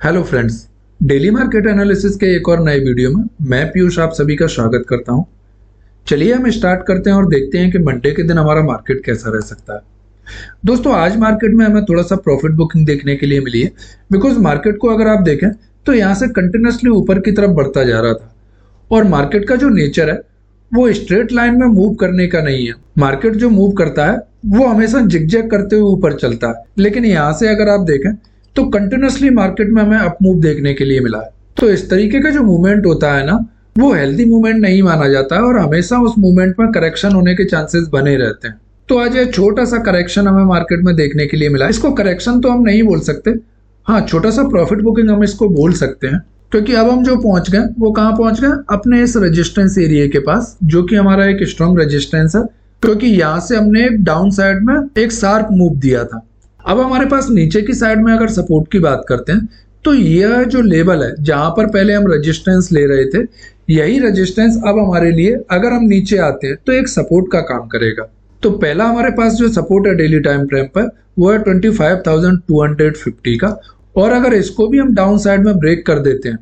Hello friends, daily market analysis के एक और नए वीडियो में मैं पीयूष आप सभी का स्वागत करता हूं। चलिए हम स्टार्ट करते हैं और देखते हैं कि मंडे के दिन हमारा मार्केट कैसा रह सकता है। दोस्तों, आज मार्केट में हमें थोड़ा सा प्रॉफिट बुकिंग देखने के लिए मिली है, बिकॉज मार्केट को अगर आप देखें तो यहाँ से कंटिन्यूसली ऊपर की तरफ बढ़ता जा रहा था और मार्केट का जो नेचर है वो स्ट्रेट लाइन में मूव करने का नहीं है। मार्केट जो मूव करता है वो हमेशा जिगजैग करते हुए ऊपर चलता है, लेकिन यहाँ से अगर आप देखें तो कंटिन्यूसली मार्केट में हमें अप मूव देखने के लिए मिला है। तो इस तरीके का जो मूवमेंट होता है ना, वो हेल्दी मूवमेंट नहीं माना जाता है और हमेशा उस मूवमेंट में करेक्शन होने के चांसेस बने रहते हैं। तो आज ये छोटा सा करेक्शन हमें मार्केट में देखने के लिए मिला। इसको करेक्शन तो हम नहीं बोल सकते, हाँ छोटा सा प्रॉफिट बुकिंग हम इसको बोल सकते हैं, क्योंकि अब हम जो पहुंच गए वो कहाँ पहुंच गए, अपने इस रेजिस्टेंस एरिया के पास, जो कि हमारा एक स्ट्रॉन्ग रेजिस्टेंस है, क्योंकि यहाँ से हमने एक डाउन साइड में एक शार्प मूव दिया था। अब हमारे पास नीचे की साइड में अगर सपोर्ट की बात करते हैं तो यह जो लेवल है जहां पर पहले हम रेजिस्टेंस ले रहे थे, यही रेजिस्टेंस अब हमारे लिए अगर हम नीचे आते हैं तो एक सपोर्ट का काम करेगा। तो पहला हमारे पास जो सपोर्ट है डेली टाइम फ्रेम पर वो है 25,250 का, और अगर इसको भी हम डाउन साइड में ब्रेक कर देते हैं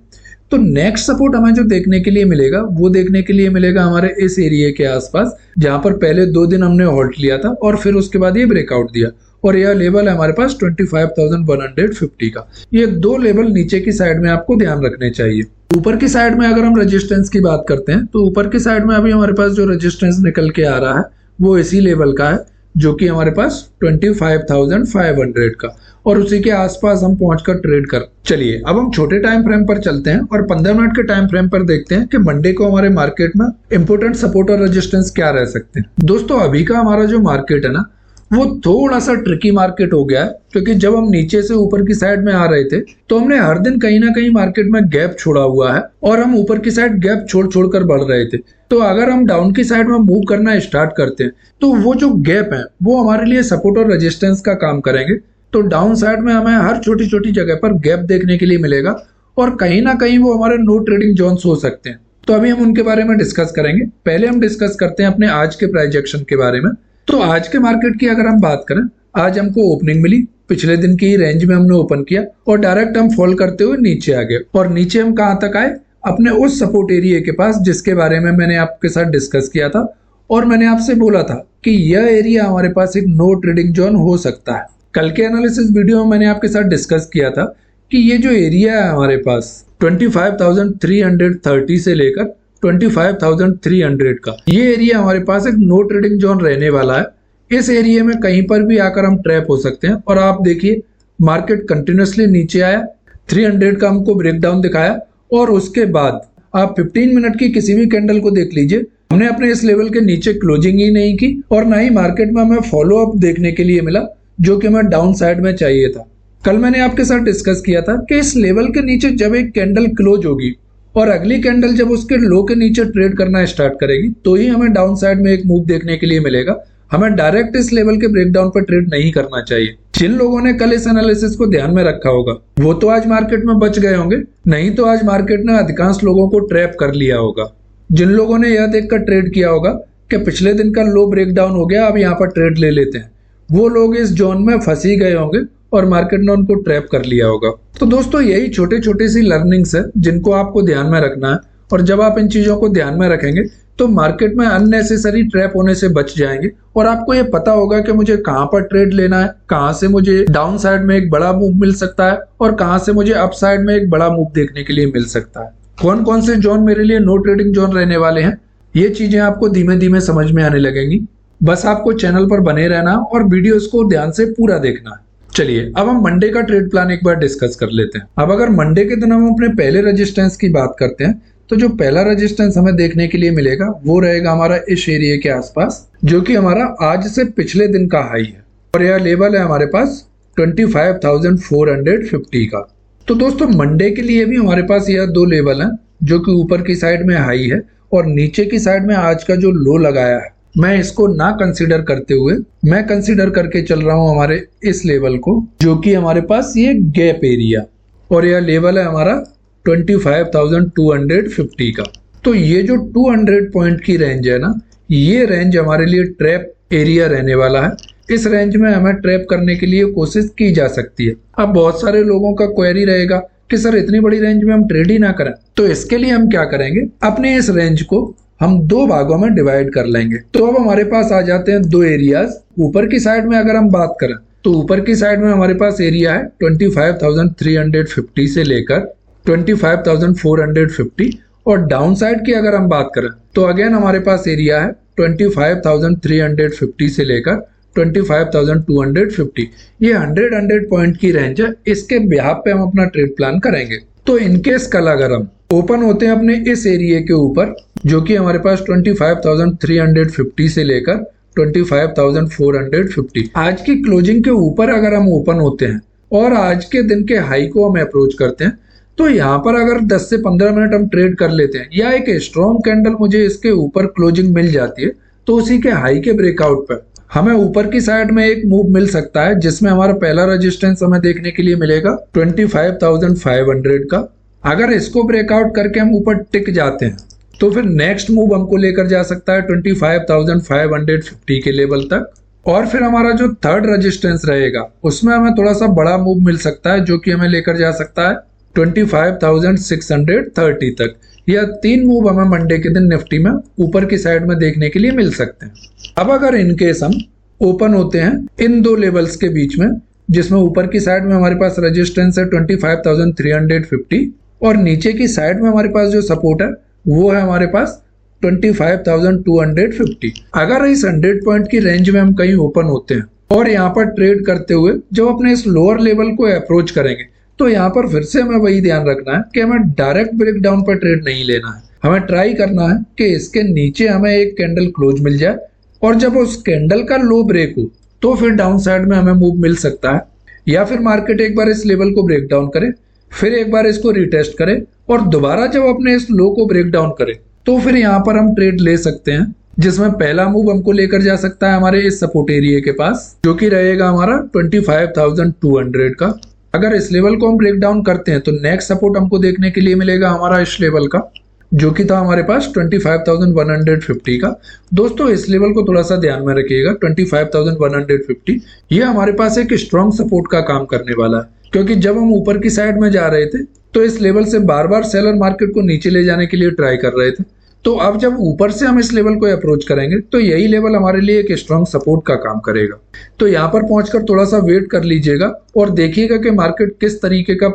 तो नेक्स्ट सपोर्ट हमें जो देखने के लिए मिलेगा वो देखने के लिए मिलेगा हमारे इस एरिया के आसपास, जहां पर पहले 2 दिन हमने होल्ड लिया था और फिर उसके बाद ये ब्रेकआउट दिया, और यह लेवल है हमारे पास 25,150 का। ये 2 लेवल नीचे की साइड में आपको ध्यान रखने चाहिए। ऊपर की साइड में अगर हम रेजिस्टेंस की बात करते हैं तो ऊपर की साइड में अभी हमारे पास जो रेजिस्टेंस निकल के आ रहा है वो इसी लेवल का है, जो कि हमारे पास 25,500 का, और उसी के आसपास हम पहुंचकर ट्रेड कर। चलिए अब हम छोटे टाइम फ्रेम पर चलते हैं और 15 मिनट के टाइम फ्रेम पर देखते हैं कि मंडे को हमारे मार्केट में इंपोर्टेंट सपोर्ट और रेजिस्टेंस क्या रह सकते हैं। दोस्तों, अभी का हमारा जो मार्केट है ना, वो थोड़ा सा ट्रिकी मार्केट हो गया है, क्योंकि जब हम नीचे से ऊपर की साइड में आ रहे थे तो हमने हर दिन कहीं ना कहीं मार्केट में गैप छोड़ा हुआ है और हम ऊपर की साइड गैप छोड़ छोड़कर बढ़ रहे थे। तो अगर हम डाउन की साइड में मूव करना स्टार्ट करते हैं तो वो जो गैप है वो हमारे लिए सपोर्ट और रेजिस्टेंस का काम करेंगे। तो डाउन साइड में हमें हर छोटी छोटी जगह पर गैप देखने के लिए मिलेगा और कहीं ना कहीं वो हमारे नो ट्रेडिंग जोन्स हो सकते हैं। तो अभी हम उनके बारे में डिस्कस करेंगे। पहले हम डिस्कस करते हैं अपने आज के प्राइस एक्शन के बारे में। तो आज के मार्केट की अगर हम बात करें, आज हमको ओपनिंग मिली, पिछले दिन की रेंज में हमने ओपन किया और डायरेक्ट हम फॉल करते हुए नीचे आ गए, और नीचे हम कहां तक आए, अपने उस सपोर्ट एरिया के पास जिसके बारे में मैंने आपके साथ डिस्कस किया था और मैंने आपसे बोला था कि यह एरिया हमारे पास एक नो ट्रेडिंग जोन हो सकता है। कल के एनालिसिस वीडियो में मैंने आपके साथ डिस्कस किया था कि ये जो एरिया है हमारे पास 25,330 से लेकर 25,300 का, ये एरिया हमारे पास एक नो ट्रेडिंग जोन रहने वाला है। इस एरिया में कहीं पर भी आकर हम ट्रैप हो सकते हैं। और आप देखिए मार्केट कंटिन्यूसली नीचे आया, 300 का हमको ब्रेकडाउन दिखाया, और उसके बाद आप 15 मिनट की किसी भी कैंडल को देख लीजिए, हमने अपने इस लेवल के नीचे क्लोजिंग ही नहीं की और ना ही मार्केट में हमें फॉलो अप देखने के लिए मिला, जो कि हमें डाउन साइड में चाहिए था। कल मैंने आपके साथ डिस्कस किया था कि इस लेवल के नीचे जब एक कैंडल क्लोज होगी और अगली कैंडल जब उसके लो के नीचे ट्रेड करना स्टार्ट करेगी तो ही हमें डाउन साइड में एक मूव देखने के लिए मिलेगा। हमें डायरेक्ट इस लेवल के ब्रेकडाउन पर ट्रेड नहीं करना चाहिए। जिन लोगों ने कल इस एनालिसिस को ध्यान में रखा होगा वो तो आज मार्केट में बच गए होंगे, नहीं तो आज मार्केट ने अधिकांश लोगों को ट्रैप कर लिया होगा। जिन लोगों ने यह देखकर ट्रेड किया होगा कि पिछले दिन का लो ब्रेकडाउन हो गया, अब यहाँ पर ट्रेड ले लेते हैं, वो लोग इस जोन में फंस ही गए होंगे और मार्केट ने उनको ट्रैप कर लिया होगा। तो दोस्तों, यही छोटे छोटे सी लर्निंग्स है जिनको आपको ध्यान में रखना है, और जब आप इन चीजों को ध्यान में रखेंगे तो मार्केट में अननेसेसरी ट्रैप होने से बच जाएंगे और आपको ये पता होगा कि मुझे कहां पर ट्रेड लेना है, कहां से मुझे डाउन साइड में एक बड़ा मूव मिल सकता है और कहां से मुझे अप साइड में एक बड़ा मूव देखने के लिए मिल सकता है। कौन कौन से जोन मेरे लिए नो ट्रेडिंग जोन रहने वाले हैं, ये चीजें आपको धीमे धीमे समझ में आने लगेंगी। बस आपको चैनल पर बने रहना और वीडियोस को ध्यान से पूरा देखना है। चलिए अब हम मंडे का ट्रेड प्लान एक बार डिस्कस कर लेते हैं। अब अगर मंडे के दिन हम अपने पहले रेजिस्टेंस की बात करते हैं तो जो पहला रेजिस्टेंस हमें देखने के लिए मिलेगा वो रहेगा हमारा इस एरिया के आसपास, जो कि हमारा आज से पिछले दिन का हाई है, और यह लेवल है हमारे पास 25,450 का। तो दोस्तों, मंडे के लिए भी हमारे पास यह 2 लेवल हैं, जो कि ऊपर की साइड में हाई है और नीचे की साइड में आज का जो लो लगाया है, मैं इसको ना कंसीडर करते हुए मैं कंसीडर करके चल रहा हूं हमारे इस लेवल को, जो कि हमारे पास ये गैप एरिया, और यह लेवल है हमारा 25,250 का। तो ये जो 200 पॉइंट की रेंज है ना, ये रेंज हमारे लिए ट्रैप एरिया रहने वाला है। इस रेंज में हमें ट्रैप करने के लिए कोशिश की जा सकती है। अब बहुत सारे लोगों का क्वेरी रहेगा कि सर इतनी बड़ी रेंज में हम ट्रेड ही ना करें, तो इसके लिए हम क्या करेंगे, अपने इस रेंज को हम दो भागों में डिवाइड कर लेंगे। तो अब हमारे पास आ जाते हैं दो एरियाज। ऊपर की साइड में अगर हम बात करें तो ऊपर की साइड में हमारे पास एरिया है 25,350 से लेकर 25,450, और डाउन साइड की अगर हम बात करें तो अगेन हमारे पास एरिया है 25,350 से लेकर 25,250। ये 100 पॉइंट की रेंज है, इसके बिहाफ पे हम अपना ट्रेड प्लान करेंगे। तो इनकेस कल अगर हम ओपन होते हैं अपने इस एरिया के ऊपर, जो कि हमारे पास 25,350 से लेकर 25,450, आज की क्लोजिंग के ऊपर अगर हम ओपन होते हैं और आज के दिन के हाई को हम अप्रोच करते हैं, तो यहाँ पर अगर 10 से 15 मिनट हम ट्रेड कर लेते हैं या एक स्ट्रॉन्ग कैंडल मुझे इसके ऊपर क्लोजिंग मिल जाती है, तो उसी के हाई के ब्रेकआउट पर हमें ऊपर की साइड में एक मूव मिल सकता है, जिसमें हमारा पहला रेजिस्टेंस हमें देखने के लिए मिलेगा 25,500 का। अगर इसको ब्रेकआउट करके हम ऊपर टिक जाते हैं तो फिर नेक्स्ट मूव हमको लेकर जा सकता है 25,550 के लेवल तक, और फिर हमारा जो थर्ड रेजिस्टेंस रहेगा उसमें हमें थोड़ा सा बड़ा मूव मिल सकता है, जो कि हमें लेकर जा सकता है 25,630 तक। यह तीन मूव हमें मंडे के दिन निफ्टी में ऊपर की साइड में देखने के लिए मिल सकते हैं। अब अगर इनकेस हम ओपन होते हैं इन दो लेवल्स के बीच में, जिसमें ऊपर की साइड में हमारे पास रेजिस्टेंस है 25,350 और नीचे की साइड में हमारे पास जो सपोर्ट है वो है हमारे पास 25,250। अगर इस 100 पॉइंट की रेंज में हम कहीं ओपन होते हैं और यहाँ पर ट्रेड करते हुए जब अपने इस लोअर लेवल को अप्रोच करेंगे, तो यहाँ पर फिर से हमें वही ध्यान रखना है कि हमें डायरेक्ट ब्रेकडाउन पर ट्रेड नहीं लेना है। हमें ट्राई करना है कि इसके नीचे हमें एक कैंडल क्लोज मिल जाए, और जब उस कैंडल का लो ब्रेक हो तो फिर डाउन साइड में हमें मूव मिल सकता है, या फिर मार्केट एक बार इस लेवल को ब्रेक डाउन करे, फिर एक बार इसको रिटेस्ट करे और दोबारा जब अपने इस लो को ब्रेक डाउन करे, तो फिर यहाँ पर हम ट्रेड ले सकते हैं, जिसमें पहला मूव हमको लेकर जा सकता है हमारे इस सपोर्ट एरिया के पास, जो कि रहेगा हमारा 25,200 का। अगर इस लेवल को हम ब्रेक डाउन करते हैं तो नेक्स्ट सपोर्ट हमको देखने के लिए मिलेगा हमारा इस लेवल का, जो कि था हमारे पास 25,150 का। दोस्तों इस लेवल को थोड़ा सा ध्यान में रखिएगा, 25,150 ये हमारे पास एक स्ट्रॉन्ग सपोर्ट का काम करने वाला है, क्योंकि जब हम ऊपर की साइड में जा रहे थे तो इस लेवल से बार बार सेलर मार्केट को नीचे ले जाने के लिए ट्राई कर रहे थे। तो अब जब ऊपर से हम इस लेवल को अप्रोच करेंगे तो यही लेवल हमारे लिए एक स्ट्रॉन्ग सपोर्ट का काम करेगा। तो यहाँ पर पहुंचकर थोड़ा सा वेट कर लीजिएगा और देखिएगा कि मार्केट किस तरीके का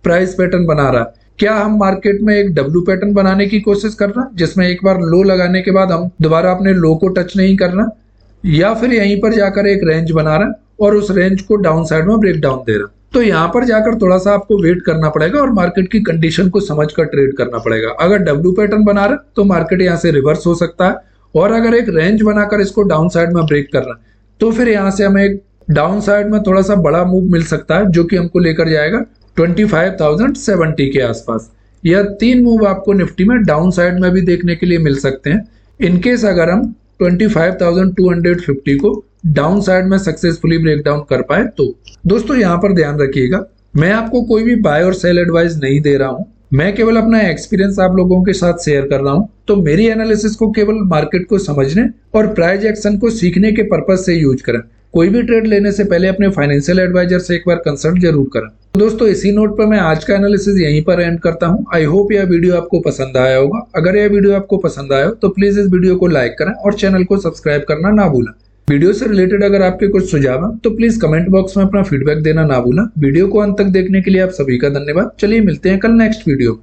प्राइस पैटर्न बना रहा है। क्या हम मार्केट में एक डब्ल्यू पैटर्न बनाने की कोशिश कर रहे हैं, जिसमें एक बार लो लगाने के बाद हम दोबारा अपने लो को टच नहीं करना, या फिर यहीं पर जाकर एक रेंज बना रहा है और उस रेंज को डाउन साइड में ब्रेक डाउन दे रहा है। तो यहाँ पर जाकर थोड़ा सा आपको वेट करना पड़ेगा और मार्केट की कंडीशन को समझकर ट्रेड करना पड़ेगा। अगर डब्ल्यू पैटर्न बना रहा है तो मार्केट यहाँ से रिवर्स हो सकता है, और अगर एक रेंज बनाकर इसको डाउन साइड में ब्रेक कर रहा है तो फिर यहाँ से हमें एक डाउन साइड में थोड़ा सा बड़ा मूव मिल सकता है, जो कि हमको लेकर जाएगा 25,070 के आसपास। यह तीन मूव आपको निफ्टी में डाउन साइड में भी देखने के लिए मिल सकते हैं, इनकेस अगर हम 25,250 को डाउन साइड में सक्सेसफुली ब्रेक डाउन कर पाए तो। दोस्तों यहाँ पर ध्यान रखिएगा, मैं आपको कोई भी बाय और सेल एडवाइस नहीं दे रहा हूँ, मैं केवल अपना एक्सपीरियंस आप लोगों के साथ शेयर कर रहा हूँ। तो मेरी एनालिसिस को केवल मार्केट को समझने और प्राइस एक्शन को सीखने के पर्पज से यूज करें। कोई भी ट्रेड लेने से पहले अपने फाइनेंशियल एडवाइजर से एक बार कंसल्ट जरूर करें। तो दोस्तों इसी नोट पर मैं आज का एनालिसिस यहीं पर एंड करता हूं। आई होप यह वीडियो आपको पसंद आया होगा। अगर यह वीडियो आपको पसंद आया हो तो प्लीज इस वीडियो को लाइक करें और चैनल को सब्सक्राइब करना ना भूलें। वीडियो से रिलेटेड अगर आपके कुछ सुझाव हैं तो प्लीज कमेंट बॉक्स में अपना फीडबैक देना ना भूलें। वीडियो को अंत तक देखने के लिए आप सभी का धन्यवाद। चलिए मिलते हैं कल नेक्स्ट वीडियो में।